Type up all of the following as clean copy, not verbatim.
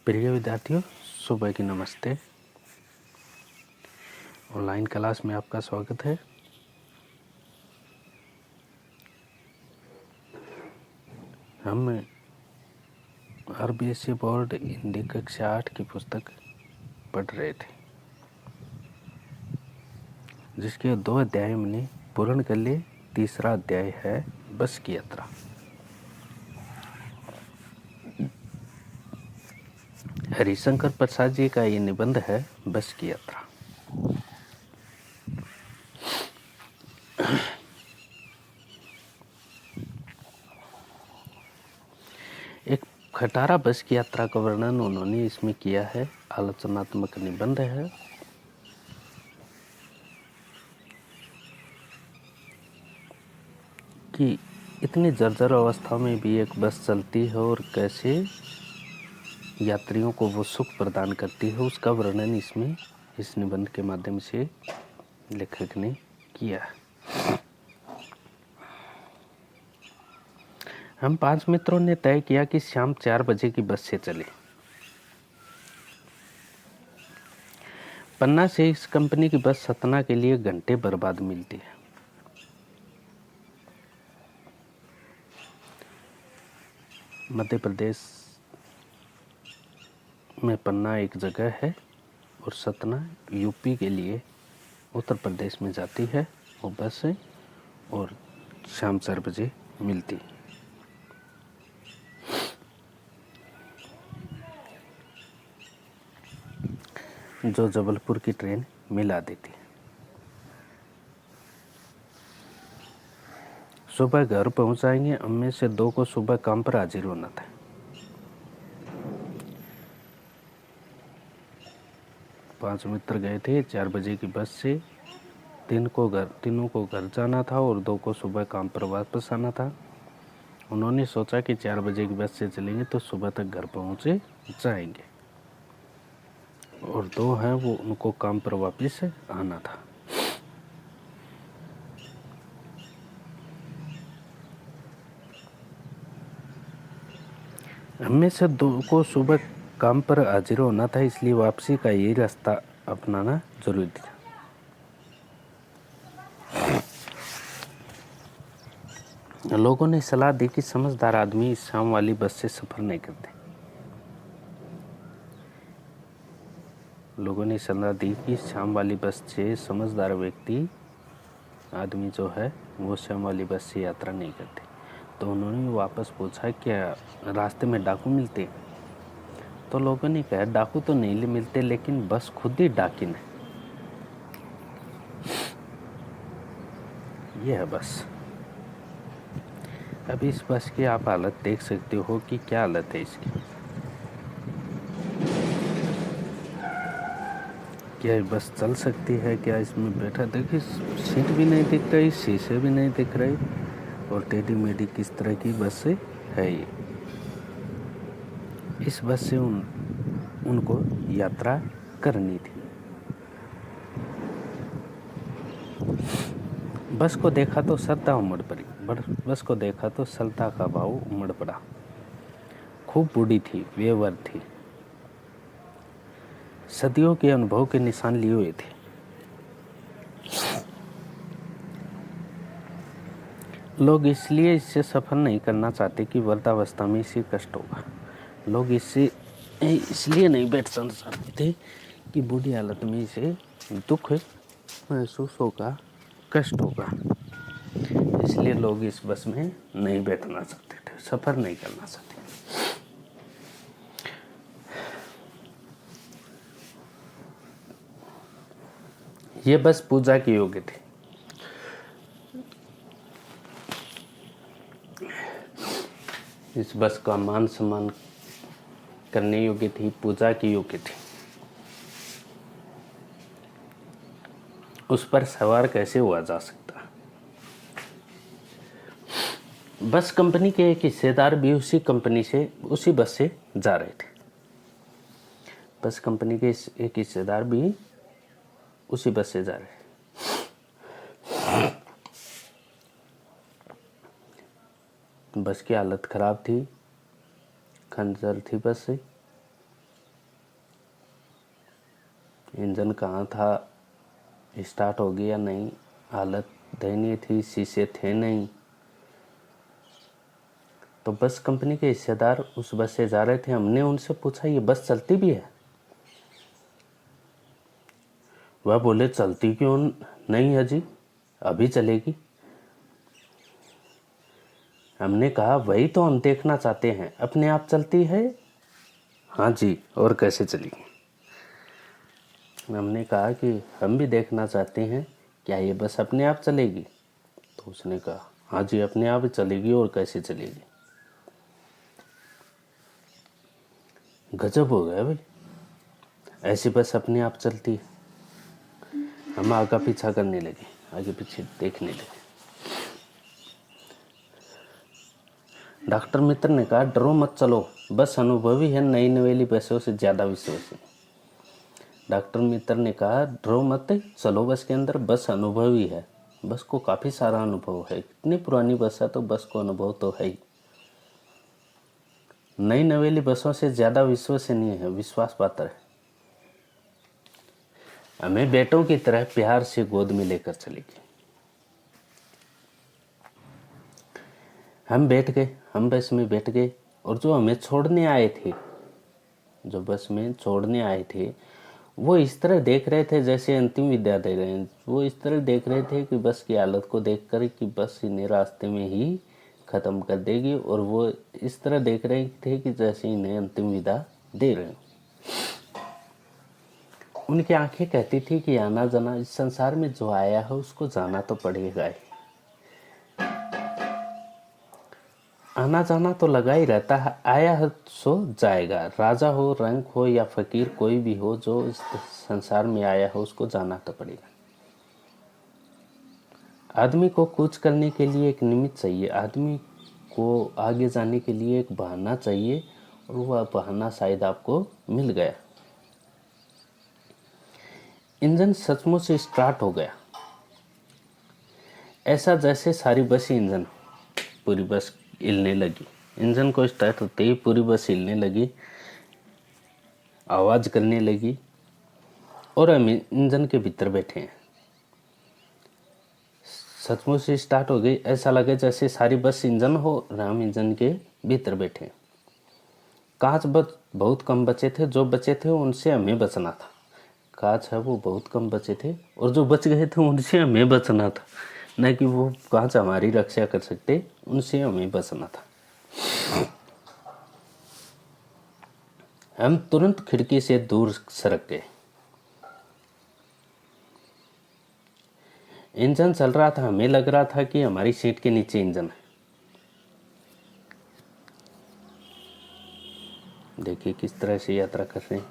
प्रिय विद्यार्थियों, सुबह की नमस्ते। ऑनलाइन क्लास में आपका स्वागत है। हम आरबीएसई बोर्ड हिंदी कक्षा 8 की पुस्तक पढ़ रहे थे, जिसके 2 अध्याय हमने पूर्ण कर लिए। तीसरा अध्याय है बस की यात्रा। हरिशंकर प्रसाद जी का ये निबंध है, बस की यात्रा। एक खटारा बस की यात्रा का वर्णन उन्होंने इसमें किया है। आलोचनात्मक निबंध है। कि इतनी जर्जर अवस्था में भी एक बस चलती है और कैसे यात्रियों को वो सुख प्रदान करती है, उसका वर्णन इसमें इस निबंध के माध्यम से लेखक ने किया है। हम 5 मित्रों ने तय किया कि शाम 4 बजे की बस से चले। पन्ना से इस कंपनी की बस सतना के लिए घंटे बर्बाद मिलती है। मध्य प्रदेश में पन्ना एक जगह है और सतना यूपी के लिए उत्तर प्रदेश में जाती है वो बस है, और शाम 4 बजे मिलती। जो जबलपुर की ट्रेन मिला देती। सुबह घर पहुंचाएंगे। हम में से 2 को सुबह काम पर हाजिर होना था। पांच मित्र गए थे 4 बजे की बस से। तीनों को घर जाना था और 2 को सुबह काम पर वापस आना था। उन्होंने सोचा कि 4 बजे की बस से चलेंगे तो सुबह तक घर पहुंचे जाएंगे, और 2 हैं वो उनको काम पर वापस आना था। हमें से 2 को सुबह काम पर हाजिर होना था, इसलिए वापसी का यही रास्ता अपनाना जरूरी था। लोगों ने सलाह दी कि समझदार आदमी इस शाम वाली बस से सफर नहीं करते। लोगों ने सलाह दी कि शाम वाली बस से समझदार व्यक्ति आदमी जो है वो शाम वाली बस से यात्रा नहीं करते। तो उन्होंने वापस पूछा क्या रास्ते में डाकू मिलते? तो लोगों ने कहा डाकू तो नहीं मिलते, लेकिन बस खुद ही डाकिन है। ये है बस। अब इस बस की आप हालत देख सकते हो कि क्या हालत है इसकी। क्या बस चल सकती है? क्या इसमें बैठा? देखिए, सीट भी नहीं दिख रही, शीशे भी नहीं दिख रहे, और टेढ़ी मेढ़ी किस तरह की बस है ये। इस बस से उनको यात्रा करनी थी। बस को देखा तो श्रद्धा उमड़ पड़ी। बस को देखा तो श्रद्धा का भाव उमड़ पड़ा। खूब बूढ़ी थी, बेवर थी, सदियों के अनुभव के निशान लिए हुए थे। लोग इसलिए इससे सफर नहीं करना चाहते कि वृद्धावस्था में इसे कष्ट होगा। लोग इससे इसलिए नहीं बैठना चाहते थे कि बूढ़ी हालत में इसे दुख महसूस होगा, कष्ट होगा। इसलिए लोग इस बस में नहीं बैठना चाहते थे, सफर नहीं करना चाहते। ये बस पूजा के योग्य थी। इस बस का मान सम्मान करने योग्य थी, पूजा की योग्य थी। उस पर सवार कैसे हुआ जा सकता? बस कंपनी के एक हिस्सेदार भी उसी बस से जा रहे थे। बस कंपनी के एक हिस्सेदार भी उसी बस से जा रहे थे। बस की हालत खराब थी, खंजर थी बस से। इंजन कहाँ था, स्टार्ट हो गया नहीं, हालत दयनीय थी, शीशे थे नहीं। तो बस कंपनी के हिस्सेदार उस बस से जा रहे थे। हमने उनसे पूछा ये बस चलती भी है? वह बोले चलती क्यों नहीं है जी, अभी चलेगी। हमने कहा वही तो हम देखना चाहते हैं, अपने आप चलती है? हाँ जी, और कैसे चलेगी। हमने कहा कि हम भी देखना चाहते हैं, क्या ये बस अपने आप चलेगी? तो उसने कहा हाँ जी, अपने आप ही चलेगी, और कैसे चलेगी। गजब हो गया भाई, ऐसी बस अपने आप चलती है। हम आगे पीछा करने लगे, आगे पीछे देखने लगे। डॉक्टर मित्र ने कहा डरो मत, चलो, बस अनुभवी है, नई नवेली बसों से ज़्यादा विश्वसनीय। डॉक्टर मित्र ने कहा डरो मत, चलो बस के अंदर, बस अनुभवी है, बस को काफ़ी सारा अनुभव है, इतनी पुरानी बस है तो बस को अनुभव तो है ही। नई नवेली बसों से ज़्यादा विश्वसनीय है, विश्वास पात्र है। हमें बेटों की तरह प्यार से गोद में लेकर चलेगी। हम बस में बैठ गए, और जो हमें छोड़ने आए थे, जो बस में छोड़ने आए थे, वो इस तरह देख रहे थे जैसे अंतिम विद्या दे रहे हैं। वो इस तरह देख रहे थे कि बस की हालत को देखकर कि बस इन्हें रास्ते में ही ख़त्म कर देगी, और वो इस तरह देख रहे थे कि जैसे इन्हें अंतिम विदा दे रहे हैं। उनकी आंखें कहती थी कि आना जाना, इस संसार में जो आया है उसको जाना तो पड़ेगा ही। आना जाना तो लगा ही रहता है, आया है सो जाएगा। राजा हो, रंक हो या फकीर, कोई भी हो, जो इस संसार में आया है उसको जाना तो पड़ेगा। आदमी को कुछ करने के लिए एक निमित्त चाहिए, आदमी को आगे जाने के लिए एक बहाना चाहिए, और वह बहाना शायद आपको मिल गया। इंजन सचमुच से स्टार्ट हो गया, ऐसा जैसे सारी बस इंजन, पूरी बस हिलने लगी। इंजन को स्टार्ट होते ही पूरी बस हिलने लगी, आवाज़ करने लगी, और हम इंजन के भीतर बैठे हैं। सचमुच से स्टार्ट हो गई, ऐसा लगे जैसे सारी बस इंजन हो और हम इंजन के भीतर बैठे। कांच बहुत कम बचे थे, जो बचे थे उनसे हमें बचना था। कांच है वो बहुत कम बचे थे, और जो बच गए थे उनसे हमें बचना था, न कि वो कांच हमारी रक्षा कर सकते, उनसे हमें बचना था। हम तुरंत खिड़की से दूर सरक गए। इंजन चल रहा था, हमें लग रहा था कि हमारी सीट के नीचे इंजन है। देखिए किस तरह से यात्रा कर रहे हैं,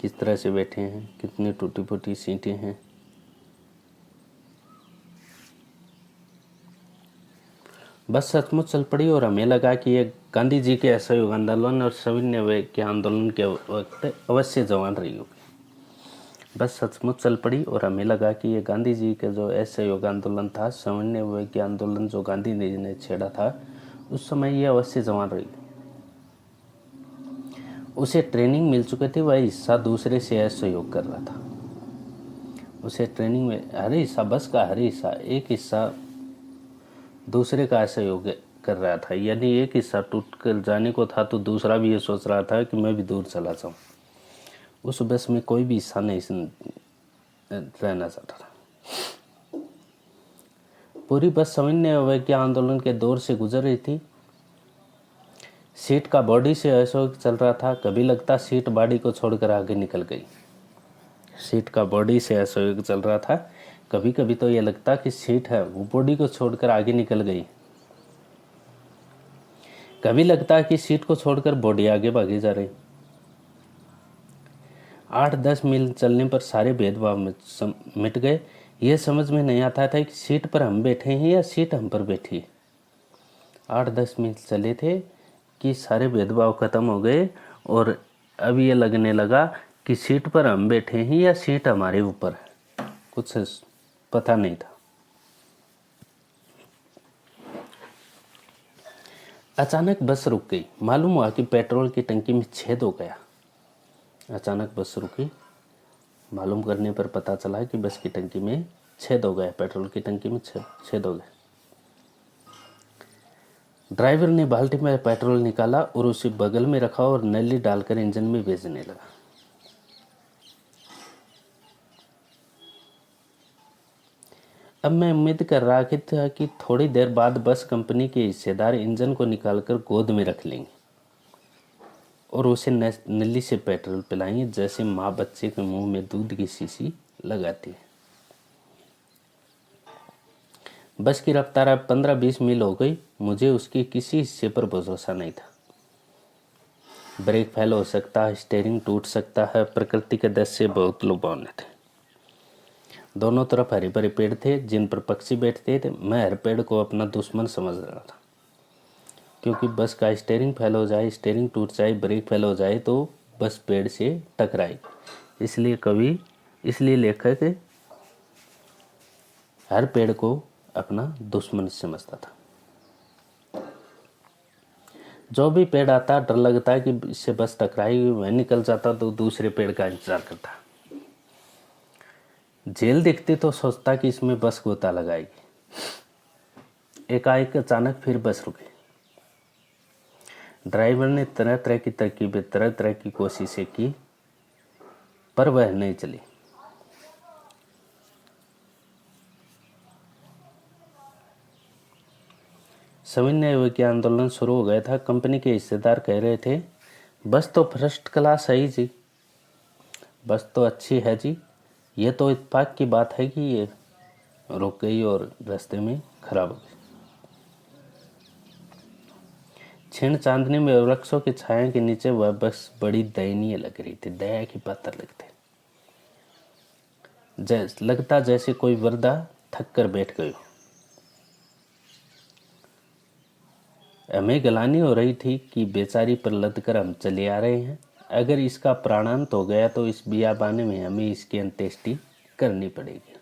किस तरह से बैठे हैं, कितनी टूटी फूटी सीटें हैं। बस सचमुच चल पड़ी, और हमें लगा कि ये गांधी जी के असहयोग आंदोलन और सविनय के आंदोलन के वक्त अवश्य जवान रही होगी। बस सचमुच चल पड़ी, और हमें लगा कि ये गांधी जी का जो असहयोग आंदोलन था, सविनय के आंदोलन जो गांधी जी ने छेड़ा था, उस समय ये अवश्य जवान रही। उसे ट्रेनिंग मिल चुकी थी, वह हिस्सा दूसरे से असहयोग कर रहा था। उसे ट्रेनिंग में हर हिस्सा, बस का हर हिस्सा, एक हिस्सा दूसरे का असहयोग कर रहा था। यानी एक हिस्सा टूट कर जाने को था, तो दूसरा भी ये सोच रहा था कि मैं भी दूर चला जाऊं। उस बस में कोई भी हिस्सा नहीं रहना चाहता था। पूरी बस सविनय के आंदोलन के दौर से गुजर रही थी। सीट का बॉडी से असहयोग चल रहा था। कभी लगता सीट बॉडी को छोड़कर आगे निकल गई। सीट का बॉडी से असहयोग चल रहा था। कभी कभी तो यह लगता कि सीट है वो बॉडी को छोड़कर आगे निकल गई। कभी लगता कि सीट को छोड़कर बॉडी आगे भागी जा रही। 8-10 मील चलने पर सारे भेदभाव मिट गए। यह समझ में नहीं आता था कि सीट पर हम बैठे हैं या सीट हम पर बैठी है। 8-10 मील चले थे कि सारे भेदभाव खत्म हो गए, और अब ये लगने लगा कि सीट पर हम बैठे हैं या सीट हमारे ऊपर है। कुछ पता नहीं था। अचानक बस रुक गई। मालूम हुआ कि पेट्रोल की टंकी में छेद हो गया। अचानक बस रुकी, मालूम करने पर पता चला कि बस की टंकी में छेद हो गया, पेट्रोल की टंकी में छेद हो गया। ड्राइवर ने बाल्टी में पेट्रोल निकाला और उसे बगल में रखा और नली डालकर इंजन में भेजने लगा। अब मैं उम्मीद कर रहा था कि थोड़ी देर बाद बस कंपनी के हिस्सेदार इंजन को निकालकर गोद में रख लेंगे और उसे नली से पेट्रोल पिलाएंगे, जैसे माँ बच्चे के मुंह में दूध की शीशी लगाती है। बस की रफ्तार अब 15-20 मील हो गई। मुझे उसके किसी हिस्से पर भरोसा नहीं था। ब्रेक फेल हो सकता है, स्टीयरिंग टूट सकता है। प्रकृति के दृश्य बहुत लुभावने थे। दोनों तरफ हरे भरे पेड़ थे जिन पर पक्षी बैठते थे। मैं हर पेड़ को अपना दुश्मन समझ रहा था, क्योंकि बस का स्टीयरिंग फेल हो जाए, स्टीयरिंग टूट जाए, ब्रेक फेल हो जाए तो बस पेड़ से टकराएगी। इसलिए लेखक हर पेड़ को अपना दुश्मन समझता था। जो भी पेड़ आता डर लगता कि इससे बस टकराएगी, वह निकल जाता तो दूसरे पेड़ का इंतजार करता। जेल दिखती तो सोचता कि इसमें बस गोता लगाएगी। एकाएक अचानक फिर बस रुकी। ड्राइवर ने तरह तरह की तरकीबें, तरह तरह की कोशिशें की, पर वह नहीं चली। सविनय युवक आंदोलन शुरू हो गया था। कंपनी के हिस्सेदार कह रहे थे, बस तो फर्स्ट क्लास है जी, बस तो अच्छी है जी। ये तो इत्तेफाक की बात है कि ये रुक गई और रास्ते में खराब हो गई। क्षीण चांदनी में वृक्षों की छाया के नीचे वह बस बड़ी दयनीय लग रही थी। दया की पात्र लगते, लगता जैसे कोई वृद्धा थक कर बैठ गई। हमें गलानी हो रही थी कि बेचारी पर लद कर हम चले आ रहे हैं। अगर इसका प्राणांत हो गया तो इस बियाबाने में हमें इसकी अंत्येष्टि करनी पड़ेगी।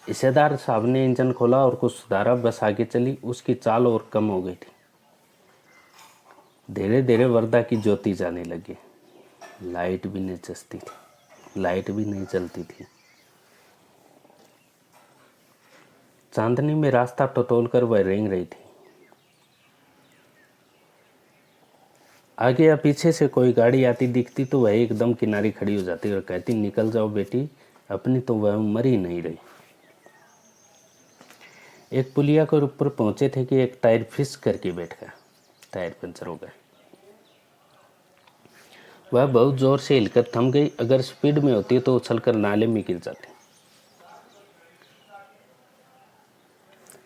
हिस्सेदार साहब ने इंजन खोला और कुछ सुधारा। बस आगे चली। उसकी चाल और कम हो गई थी। धीरे धीरे वर्दा की ज्योति जाने लगी। लाइट भी नहीं चलती थी। चांदनी में रास्ता टटोल कर वह रेंग रही थी। आगे या पीछे से कोई गाड़ी आती दिखती तो वह एकदम किनारे खड़ी हो जाती और कहती, निकल जाओ बेटी, अपनी तो वह मर ही नहीं रही। एक पुलिया के ऊपर पहुंचे थे कि एक टायर फिस करके बैठ गया। टायर पंचर हो गया। वह बहुत जोर से हिलकर थम गई। अगर स्पीड में होती तो उछलकर नाले में गिर जाती।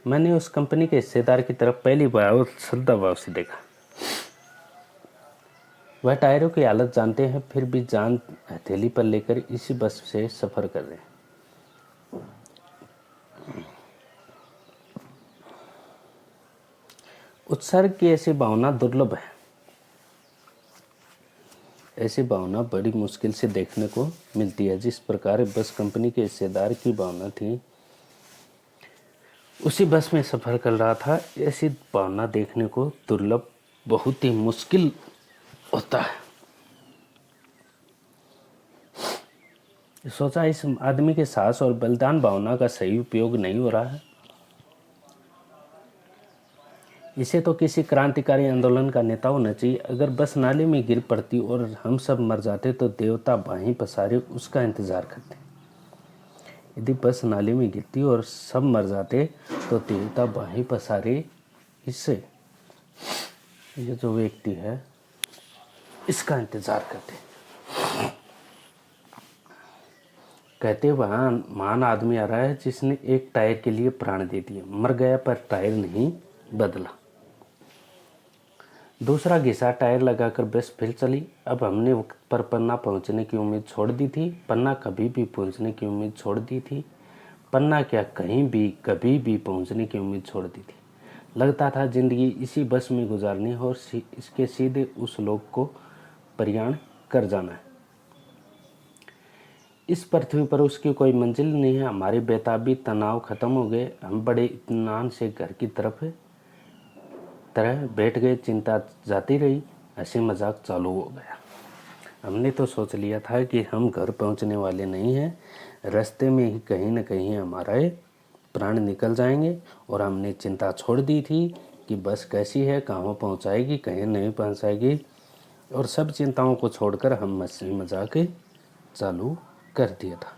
मैंने उस कंपनी के हिस्सेदार की तरफ पहली बार श्रद्धा भाव से देखा। वह टायरों की हालत जानते हैं, फिर भी जान हथेली पर लेकर इसी बस से सफर कर रहे हैं। उत्सर्ग की ऐसी भावना दुर्लभ है। ऐसी भावना बड़ी मुश्किल से देखने को मिलती है। जिस प्रकार बस कंपनी के हिस्सेदार की भावना थी, उसी बस में सफर कर रहा था। ऐसी भावना देखने को दुर्लभ, बहुत ही मुश्किल होता है। सोचा, इस आदमी के साहस और बलिदान भावना का सही उपयोग नहीं हो रहा है। इसे तो किसी क्रांतिकारी आंदोलन का नेता होना चाहिए। अगर बस नाले में गिर पड़ती और हम सब मर जाते तो देवता बाहें पसारे उसका इंतजार करते। यदि बस नाले में गिरती और सब मर जाते तो देवता बाहें पसारे इससे, ये जो व्यक्ति है, इसका इंतजार करते। कहते, वहाँ महान आदमी आ रहा है जिसने एक टायर के लिए प्राण दे दिए। मर गया पर टायर नहीं बदला। दूसरा घिसा टायर लगाकर बस फिर चली। अब हमने वक्त पर पन्ना पहुंचने की उम्मीद छोड़ दी थी। पन्ना कभी भी पहुंचने की उम्मीद छोड़ दी थी। पन्ना क्या, कहीं भी कभी भी पहुंचने की उम्मीद छोड़ दी थी। लगता था जिंदगी इसी बस में गुजारनी है और इसके सीधे उस लोक को प्रयाण कर जाना है। इस पृथ्वी पर उसकी कोई मंजिल नहीं है। हमारे बेताबी तनाव खत्म हो गए। हम बड़े इत्मीनान से घर की तरह बैठ गए। चिंता जाती रही। हंसी मजाक चालू हो गया। हमने तो सोच लिया था कि हम घर पहुंचने वाले नहीं हैं, रास्ते में ही कहीं न कहीं हमारे प्राण निकल जाएंगे। और हमने चिंता छोड़ दी थी कि बस कैसी है, कहाँ पहुंचाएगी, कहीं नहीं पहुंचाएगी, और सब चिंताओं को छोड़कर हम मस्ती मजाक चालू कर दिया था।